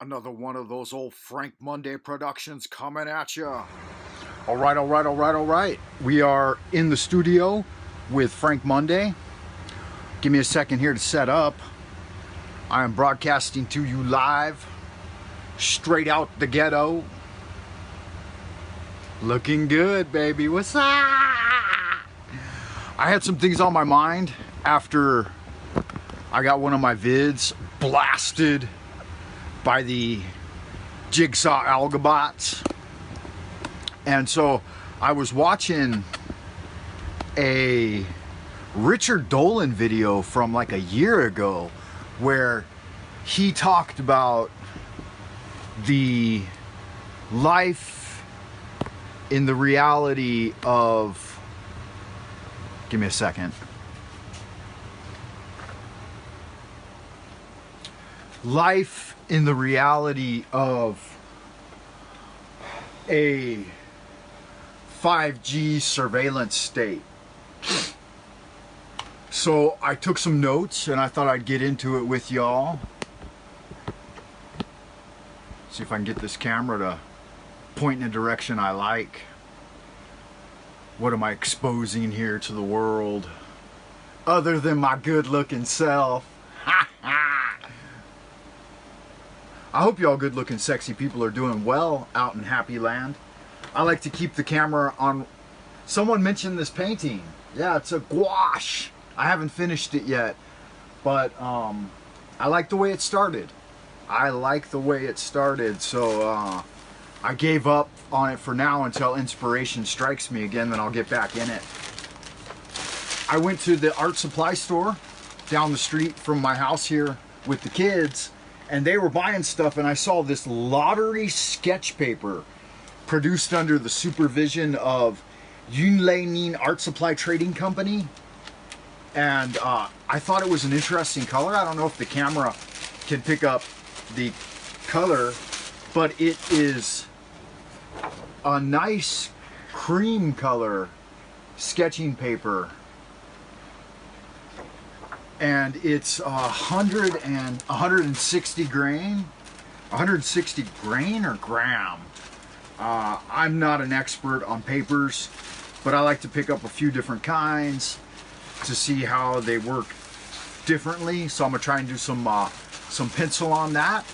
Another one of those old Frank Monday productions coming at you. All right. We are in the studio with Frank Monday. Give me a second here to set up. I am broadcasting to you live, straight out the ghetto. Looking good, baby. What's up? I had some things on my mind after I got one of my vids blasted by the Jigsaw Algobots. And so I was watching a Richard Dolan video from like a year ago where he talked about the life in the reality of, give me a second. Life in the reality of a 5G surveillance state. So I took some notes and I thought I'd get into it with y'all. See if I can get this camera to point in a direction I like. What am I exposing here to the world? Other than my good looking self. I hope y'all good looking sexy people are doing well out in Happy Land. I like to keep the camera on. Someone mentioned this painting. Yeah, it's a gouache. I haven't finished it yet, but I like the way it started. So I gave up on it for now until inspiration strikes me again, then I'll get back in it. I went to the art supply store down the street from my house here with the kids, and they were buying stuff, and I saw this lottery sketch paper produced under the supervision of Yunlei Art Supply Trading Company. And I thought it was an interesting color. I don't know if the camera can pick up the color, but it is a nice cream color sketching paper. And it's 160 grain or gram. I'm not an expert on papers, but I like to pick up a few different kinds to see how they work differently. So I'm gonna try and do some pencil on that,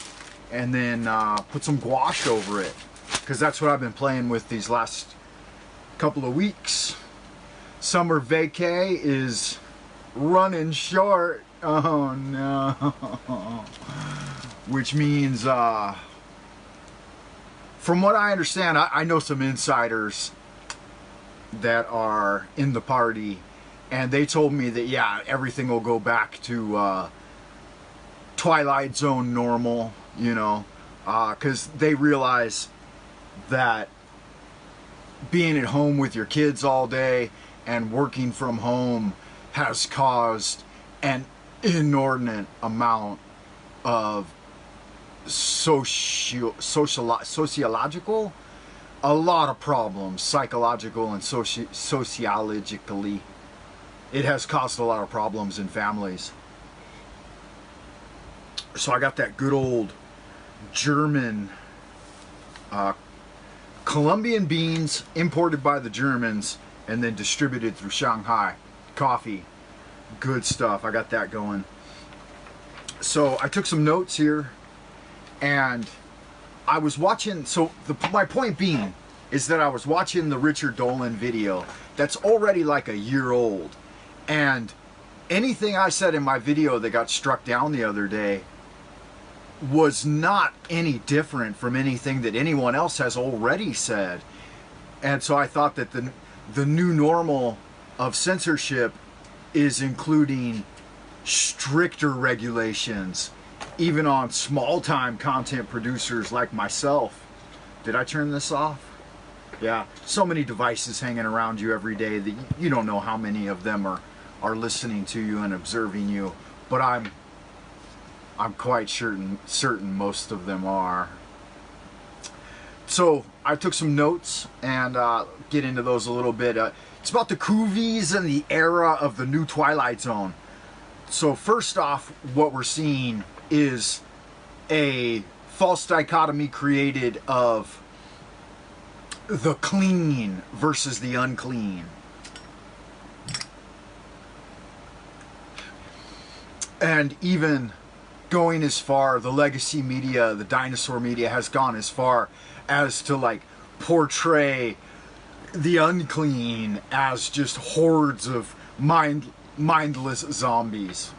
and then put some gouache over it, because that's what I've been playing with these last couple of weeks. Summer vacay is running short. Oh no. Which means from what I understand, I know some insiders that are in the party, and they told me that yeah, everything will go back to Twilight Zone normal, you know, because they realize that being at home with your kids all day and working from home has caused an inordinate amount of sociological, a lot of problems, psychological and sociologically. It has caused a lot of problems in families. So I got that good old German Colombian beans imported by the Germans and then distributed through Shanghai. Coffee, good stuff. I got that going. So I took some notes here, and I was watching. So my point being is that I was watching the Richard Dolan video that's already like a year old, and anything I said in my video that got struck down the other day was not any different from anything that anyone else has already said. And so I thought that the new normal of censorship is including stricter regulations, even on small-time content producers like myself. Did I turn this off? Yeah, so many devices hanging around you every day that you don't know how many of them are listening to you and observing you, but I'm quite certain most of them are. So I took some notes and get into those a little bit. It's about the Koovies and the era of the new Twilight Zone. So first off, what we're seeing is a false dichotomy created of the clean versus the unclean. And even going as far, the legacy media, the dinosaur media has gone as far as to like portray the unclean as just hordes of mindless zombies.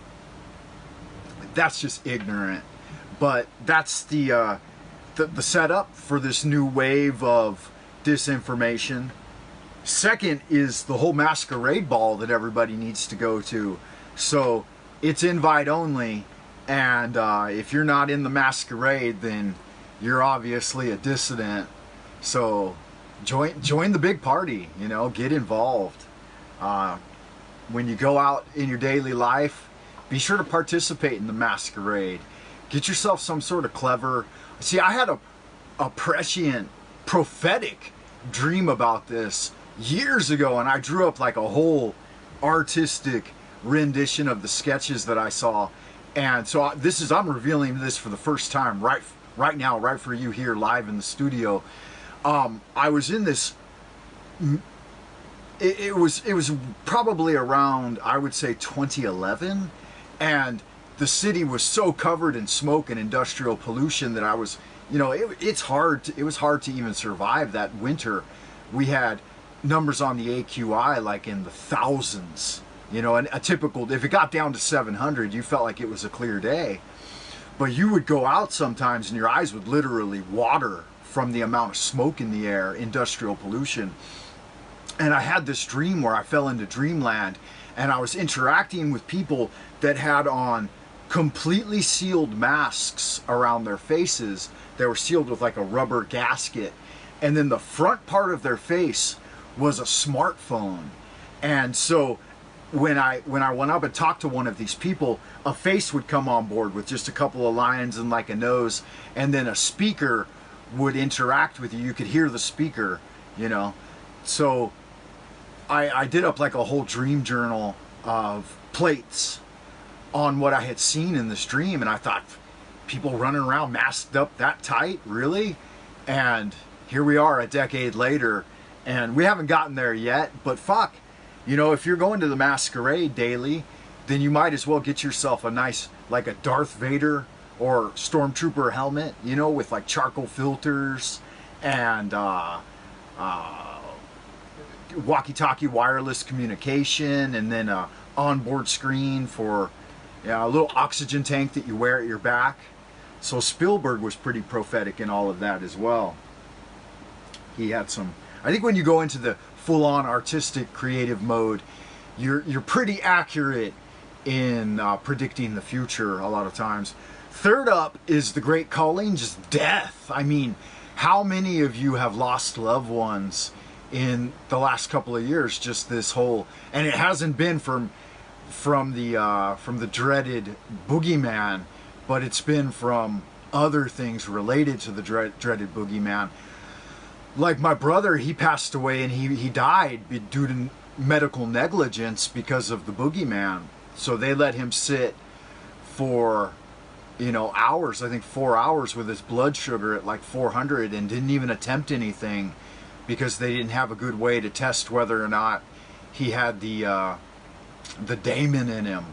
That's just ignorant. But that's the setup for this new wave of disinformation. Second is the whole masquerade ball that everybody needs to go to. So it's invite only, and if you're not in the masquerade, then you're obviously a dissident. So join the big party, you know, get involved. When you go out in your daily life, be sure to participate in the masquerade. Get yourself some sort of clever... See, I had a prescient, prophetic dream about this years ago, and I drew up like a whole artistic rendition of the sketches that I saw. And so I'm revealing this for the first time right now, right for you here live in the studio. I was in this... It was probably around, I would say, 2011, and the city was so covered in smoke and industrial pollution that I was, you know, it was hard to even survive that winter. We had numbers on the AQI like in the thousands, you know, and a typical, if it got down to 700, you felt like it was a clear day. But you would go out sometimes and your eyes would literally water from the amount of smoke in the air, industrial pollution. And I had this dream where I fell into dreamland, and I was interacting with people that had on completely sealed masks around their faces. They were sealed with like a rubber gasket, and then the front part of their face was a smartphone. And so when I went up and talked to one of these people, a face would come on board with just a couple of lines and like a nose, and then a speaker would interact with you. You could hear the speaker, you know. So I did up like a whole dream journal of plates on what I had seen in this dream, and I thought, people running around masked up that tight, really? And here we are a decade later, and we haven't gotten there yet, but fuck, you know, if you're going to the masquerade daily, then you might as well get yourself a nice, like a Darth Vader or Stormtrooper helmet, you know, with like charcoal filters and walkie-talkie wireless communication, and then a onboard screen for a little oxygen tank that you wear at your back. So Spielberg was pretty prophetic in all of that as well. He had some... I think when you go into the full-on artistic creative mode, you're pretty accurate in predicting the future a lot of times. Third up is the great calling, just death. I mean, how many of you have lost loved ones in the last couple of years? Just this whole... And it hasn't been from the dreaded boogeyman, but it's been from other things related to the dreaded boogeyman. Like my brother, he passed away, and he died due to medical negligence because of the boogeyman. So they let him sit for, you know, hours, I think 4 hours, with his blood sugar at like 400, and didn't even attempt anything because they didn't have a good way to test whether or not he had the daemon in him.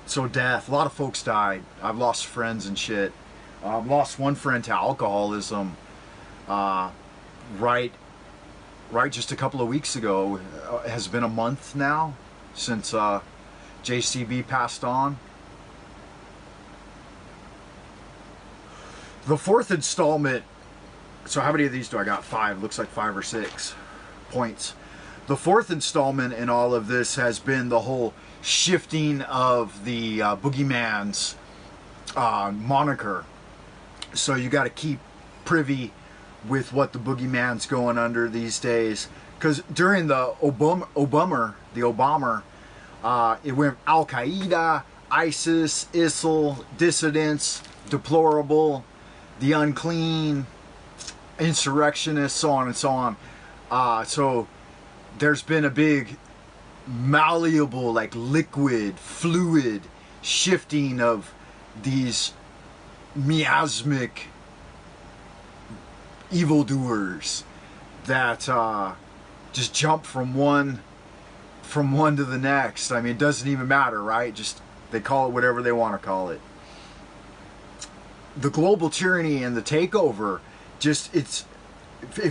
So death, a lot of folks died. I've lost friends and shit. I've lost one friend to alcoholism right just a couple of weeks ago. It has been a month now since JCB passed on. The fourth installment, so how many of these do I got? 5, looks like 5 or 6 points. The fourth installment in all of this has been the whole shifting of the boogeyman's moniker. So you got to keep privy with what the boogeyman's going under these days. Because during the Obama, it went Al-Qaeda, ISIS, ISIL, dissidents, deplorable, the unclean, insurrectionists, so on and so on. So there's been a big malleable, like liquid, fluid shifting of these miasmic evildoers that just jump from one to the next. I mean, it doesn't even matter, right? Just they call it whatever they want to call it. The global tyranny and the takeover, just if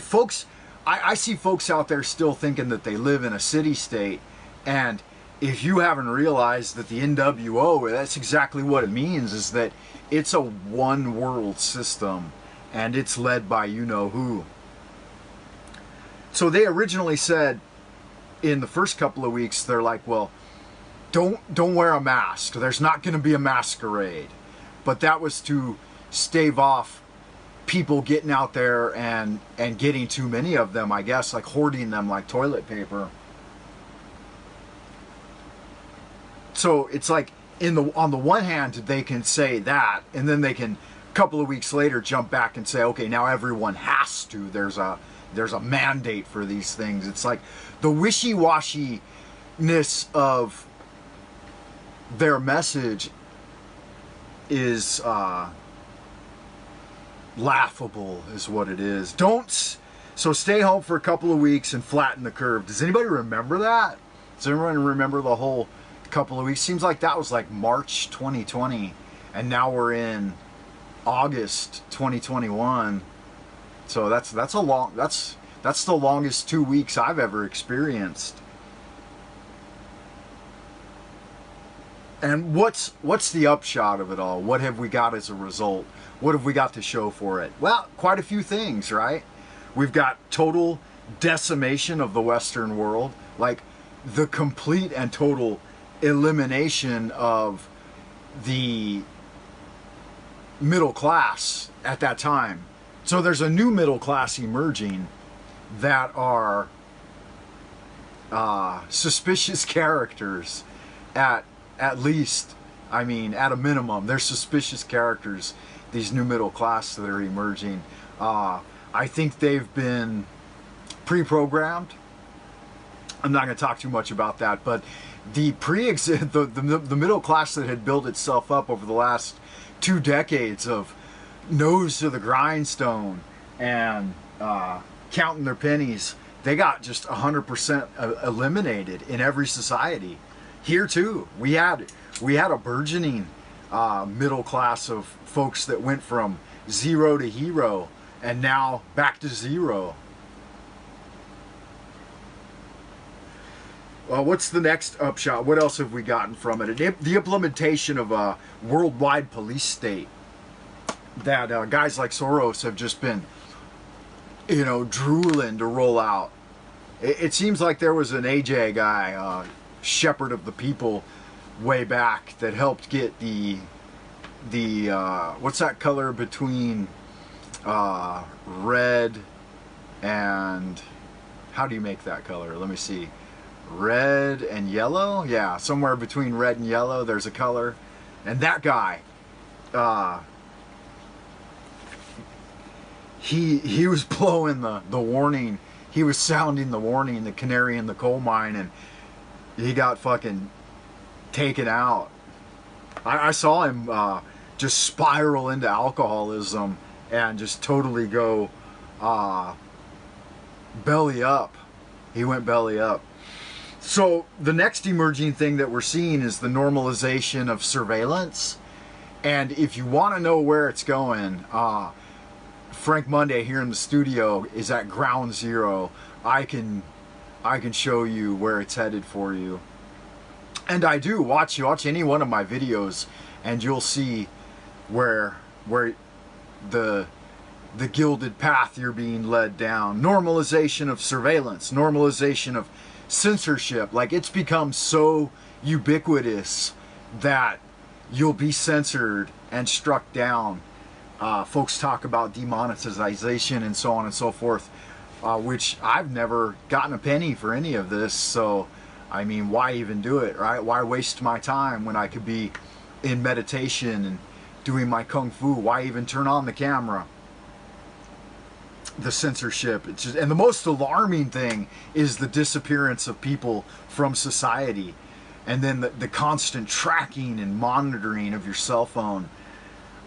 folks, I see folks out there still thinking that they live in a city state, and if you haven't realized that the NWO, that's exactly what it means, is that it's a one world system and it's led by you know who. So they originally said in the first couple of weeks, they're like, well, don't wear a mask. There's not going to be a masquerade. But that was to stave off people getting out there and getting too many of them, I guess, like hoarding them like toilet paper. So it's like on the one hand they can say that, and then they can a couple of weeks later jump back and say, okay, now everyone has to. There's a mandate for these things. It's like the wishy-washiness of their message is laughable, is what it is. So stay home for a couple of weeks and flatten the curve. Does anybody remember that? Does everyone remember the whole couple of weeks? Seems like that was like March 2020, and now we're in August 2021. So that's the longest 2 weeks I've ever experienced. And what's the upshot of it all? What have we got as a result? What have we got to show for it? Well, quite a few things, right? We've got total decimation of the Western world, like the complete and total elimination of the middle class at that time. So there's a new middle class emerging that are suspicious characters at least. I mean, at a minimum, they're suspicious characters, these new middle class that are emerging. I think they've been pre-programmed. I'm not going to talk too much about that, but the middle class that had built itself up over the last 2 decades of nose to the grindstone and counting their pennies, they got just 100% eliminated in every society. Here too, we had a burgeoning middle class of folks that went from zero to hero and now back to zero. What's the next upshot? What else have we gotten from it? The implementation of a worldwide police state that guys like Soros have just been, drooling to roll out. It seems like there was an AJ guy, shepherd of the people, way back that helped get the what's that color between red and, how do you make that color? Let me see. Red and yellow? Yeah, somewhere between red and yellow there's a color. And that guy, he was blowing the warning. He was sounding the warning, the canary in the coal mine, and he got fucking taken out. I saw him just spiral into alcoholism and just totally go belly up. He went belly up. So the next emerging thing that we're seeing is the normalization of surveillance. And if you want to know where it's going, Frank Monday here in the studio is at Groundzero. I can show you where it's headed for you. And I do watch any one of my videos, and you'll see where the gilded path you're being led down. Normalization of surveillance, normalization of censorship. Like, it's become so ubiquitous that you'll be censored and struck down. Folks talk about demonetization and so on and so forth, which I've never gotten a penny for any of this. So, I mean, why even do it, right? Why waste my time when I could be in meditation and doing my kung fu? Why even turn on the camera? The censorship. It's just, and the most alarming thing is the disappearance of people from society, and then the constant tracking and monitoring of your cell phone.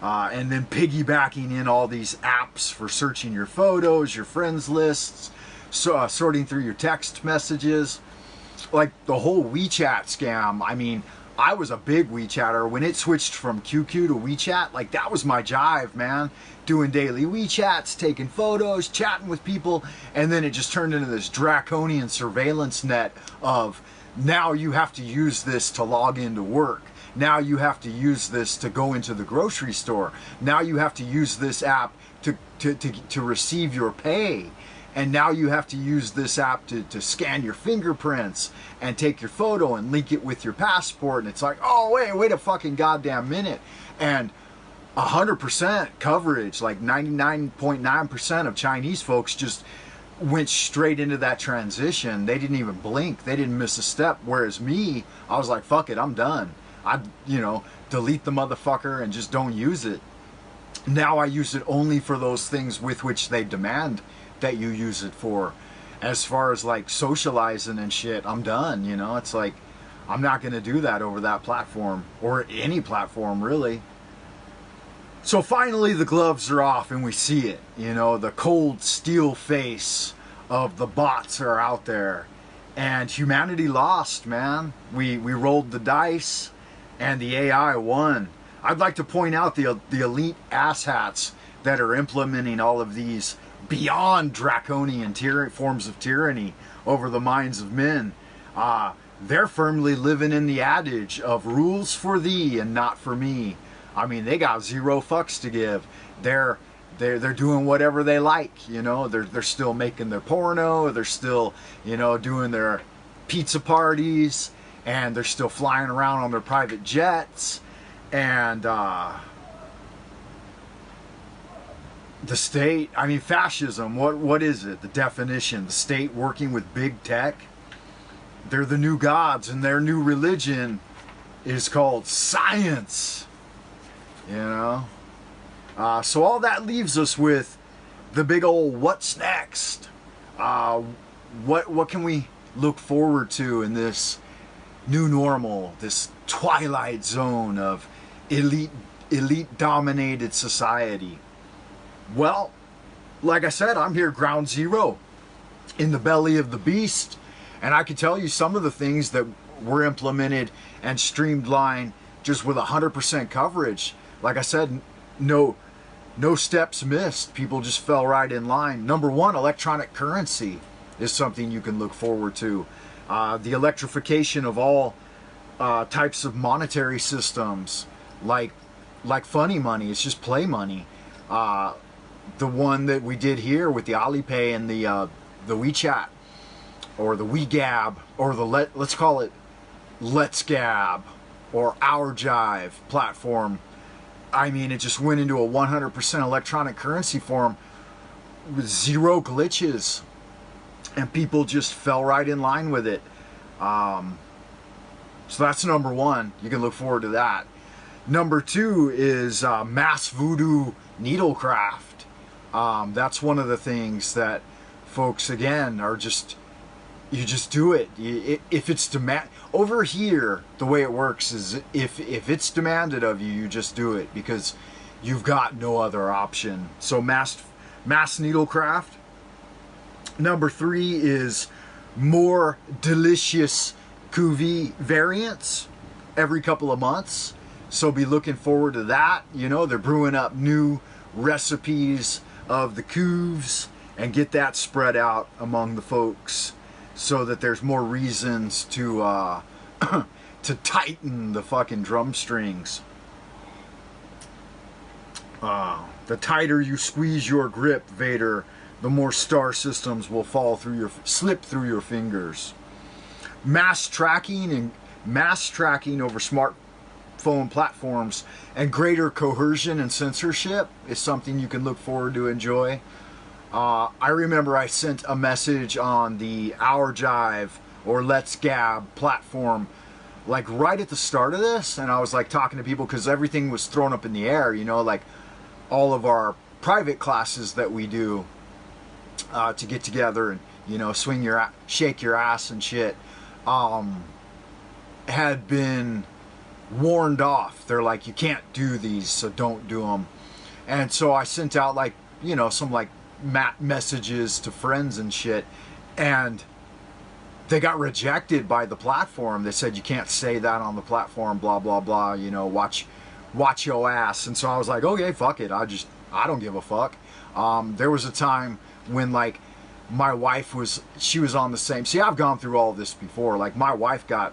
and then piggybacking in all these apps for searching your photos, your friends lists, so, sorting through your text messages. Like the whole WeChat scam. I mean, I was a big WeChatter. When it switched from QQ to WeChat, like that was my jive, man. Doing daily WeChats, taking photos, chatting with people, and then it just turned into this draconian surveillance net of now you have to use this to log into work. Now you have to use this to go into the grocery store. Now you have to use this app to receive your pay. And now you have to use this app to scan your fingerprints and take your photo and link it with your passport. And it's like, oh, wait a fucking goddamn minute. And 100% coverage, like 99.9% of Chinese folks just went straight into that transition. They didn't even blink. They didn't miss a step. Whereas me, I was like, fuck it, I'm done. I, delete the motherfucker and just don't use it. Now I use it only for those things with which they demand that you use it for. As far as like socializing and shit, I'm done. It's like I'm not gonna do that over that platform or any platform really. So finally the gloves are off and we see it. The cold steel face of the bots are out there, and humanity lost, man. We rolled the dice and the AI won. I'd like to point out the elite asshats that are implementing all of these beyond draconian forms of tyranny over the minds of men. They're firmly living in the adage of rules for thee and not for me. I mean, they got zero fucks to give. They're doing whatever they like. They're still making their porno. They're still doing their pizza parties, and they're still flying around on their private jets. And the state, I mean, fascism, what is it? The definition, the state working with big tech. They're the new gods, and their new religion is called science. So all that leaves us with the big old what's next. What can we look forward to in this new normal, this twilight zone of elite dominated society? Well, like I said, I'm here ground zero in the belly of the beast, and I can tell you some of the things that were implemented and streamlined just with 100% coverage. Like I said, no steps missed. People just fell right in line. Number one, electronic currency is something you can look forward to. The electrification of all types of monetary systems, like funny money. It's just play money. The one that we did here with the Alipay and the WeChat, or the WeGab, or let's call it Let's Gab, or Our Jive platform. I mean, it just went into a 100% electronic currency form with zero glitches, and people just fell right in line with it. So that's number one. You can look forward to that. Number two is mass voodoo needlecraft. That's one of the things that folks, again, are you just do it. If it's over here, the way it works is if it's demanded of you, you just do it because you've got no other option. So mass needlecraft. Number three is more delicious cuvee variants every couple of months. So be looking forward to that. They're brewing up new recipes of the couves and get that spread out among the folks so that there's more reasons to to tighten the fucking drum strings. The tighter you squeeze your grip, Vader, the more star systems will slip through your fingers. Mass tracking over smartphone platforms and greater coercion and censorship is something you can look forward to enjoy. I remember I sent a message on the Our Jive or Let's Gab platform like right at the start of this, and I was like talking to people because everything was thrown up in the air, like all of our private classes that we do to get together and shake your ass and shit had been warned off. They're like, you can't do these, so don't do them. And so I sent out like, you know, some like messages to friends and shit, and they got rejected by the platform. They said, you can't say that on the platform, blah blah blah, you know, watch your ass. And so I was like, okay, fuck it, I don't give a fuck. There was a time when like my wife was on the same, see, I've gone through all this before. Like my wife got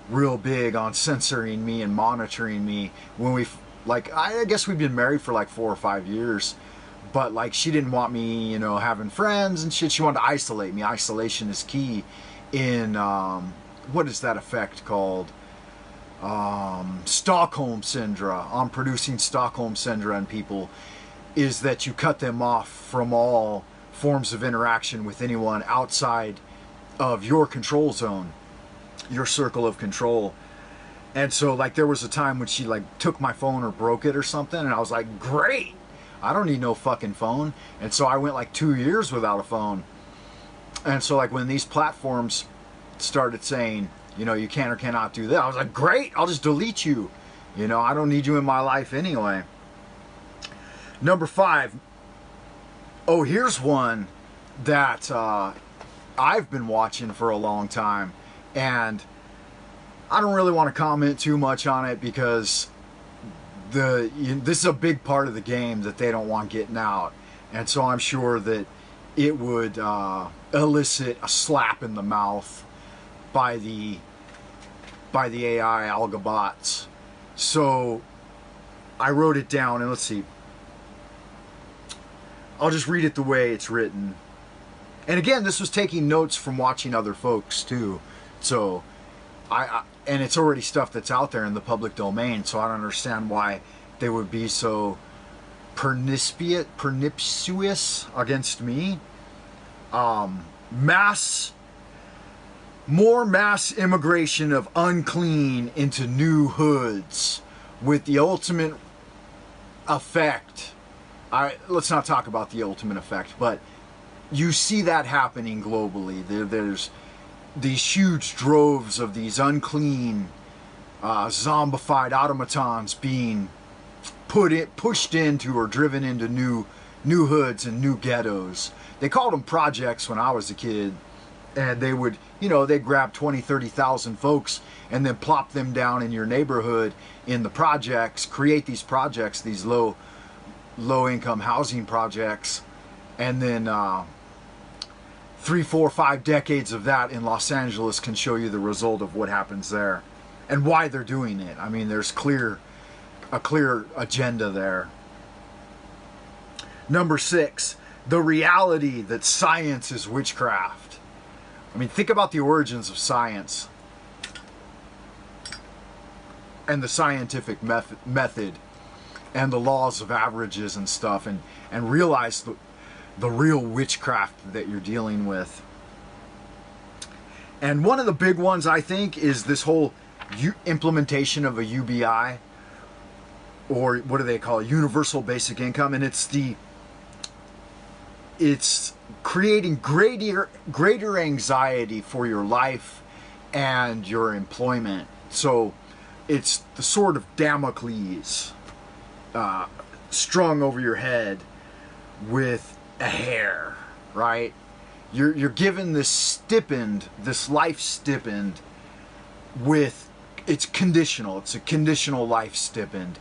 real big on censoring me and monitoring me when we, like, I guess we've been married for like 4 or 5 years, but like she didn't want me, you know, having friends and shit. She wanted to isolate me. Isolation is key in what is that effect called? Stockholm syndrome. On producing Stockholm syndrome in people is that you cut them off from all forms of interaction with anyone outside of your control zone, your circle of control. And so like there was a time when she like took my phone or broke it or something, and I was like, great, I don't need no fucking phone. And so I went like 2 years without a phone. And so like when these platforms started saying, you know, you can or cannot do that, I was like, great, I'll just delete you. You know, I don't need you in my life anyway. Number 5. Oh, here's one that I've been watching for a long time, and I don't really want to comment too much on it because this is a big part of the game that they don't want getting out, and so I'm sure that it would elicit a slap in the mouth by the AI Algobots. So I wrote it down, and let's see. I'll just read it the way it's written. And again, this was taking notes from watching other folks too. So and it's already stuff that's out there in the public domain, so I don't understand why they would be so pernicious against me. More mass immigration of unclean into new hoods, with the ultimate effect. Let's not talk about the ultimate effect, but you see that happening globally. There's these huge droves of these unclean, zombified automatons being pushed into or driven into new hoods and new ghettos. They called them projects when I was a kid, and they would, you know, they'd grab 20, 30,000 folks and then plop them down in your neighborhood in the projects, create these projects, these low income housing projects, and then 3, 4, 5 decades of that in Los Angeles can show you the result of what happens there and why they're doing it. I mean, there's a clear agenda there. Number 6, the reality that science is witchcraft. I mean, think about the origins of science and the scientific method and the laws of averages and stuff, and realize the real witchcraft that you're dealing with. And one of the big ones, I think, is this whole implementation of a UBI, or what do they call it? Universal basic income. And it's creating greater anxiety for your life and your employment. So it's the sword of Damocles strung over your head with a hair, right? You're given this stipend, this life stipend, with, it's conditional. It's a conditional life stipend.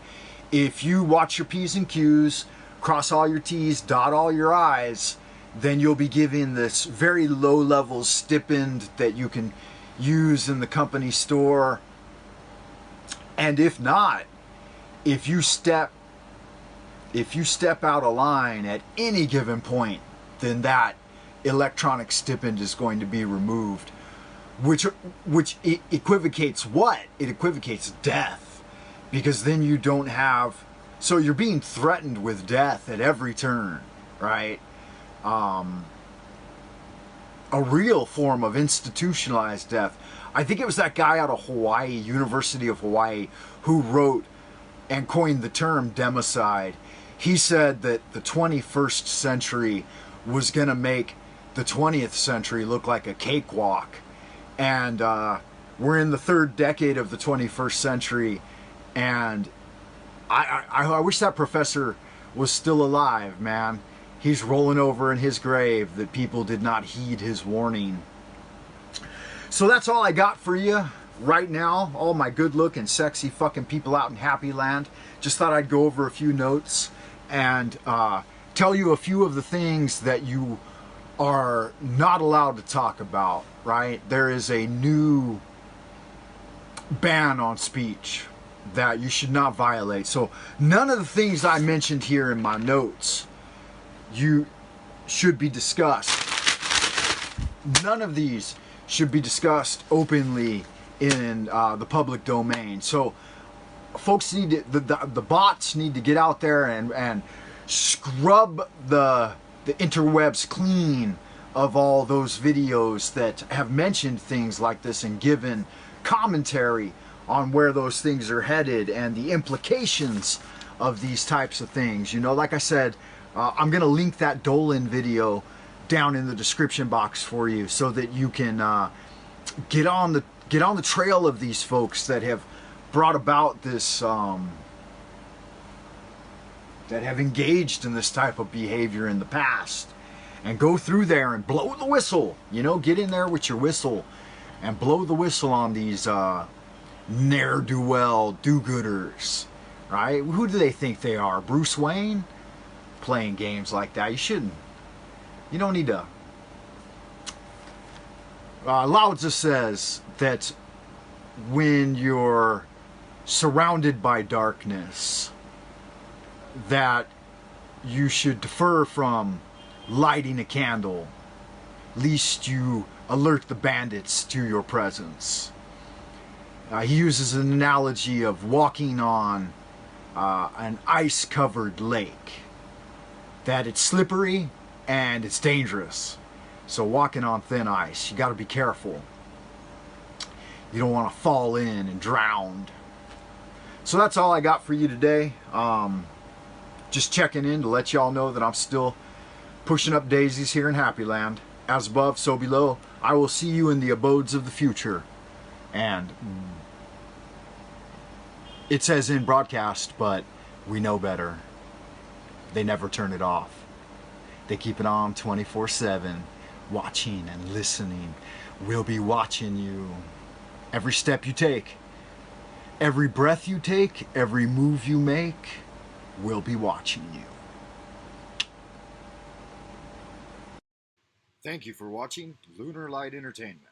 If you watch your P's and Q's, cross all your T's, dot all your I's, then you'll be given this very low-level stipend that you can use in the company store. And if not, if you step out of line at any given point, then that electronic stipend is going to be removed, which equivocates what? It equivocates death, because then you don't have, so you're being threatened with death at every turn, right? A real form of institutionalized death. I think it was that guy out of Hawaii, University of Hawaii, who wrote and coined the term democide. He said that the 21st century was going to make the 20th century look like a cakewalk. And we're in the 3rd decade of the 21st century, And I wish that professor was still alive, man. He's rolling over in his grave that people did not heed his warning. So that's all I got for you right now. All my good looking, sexy fucking people out in Happy Land. Just thought I'd go over a few notes and tell you a few of the things that you are not allowed to talk about, right? There is a new ban on speech that you should not violate. So none of the things I mentioned here in my notes you should be discussed. None of these should be discussed openly in the public domain. So folks need to, the bots need to get out there and scrub the interwebs clean of all those videos that have mentioned things like this and given commentary on where those things are headed and the implications of these types of things. You know, like I said, I'm gonna link that Dolan video down in the description box for you so that you can get on the trail of these folks that have brought about this that have engaged in this type of behavior in the past, and go through there and blow the whistle. You know, get in there with your whistle and blow the whistle on these ne'er-do-well do-gooders, right? Who do they think they are? Bruce Wayne? Playing games like that. You shouldn't. You don't need to. Lao Tzu says that when you're surrounded by darkness, that you should defer from lighting a candle, lest you alert the bandits to your presence. He uses an analogy of walking on an ice-covered lake, that it's slippery and it's dangerous. So walking on thin ice, you got to be careful. You don't want to fall in and drown. So that's all I got for you today. Just checking in to let y'all know that I'm still pushing up daisies here in Happy Land. As above, so below. I will see you in the abodes of the future. And it says in broadcast, but we know better. They never turn it off. They keep it on 24/7, watching and listening. We'll be watching you. Every step you take, every breath you take, every move you make, we'll be watching you. Thank you for watching Lunar Light Entertainment.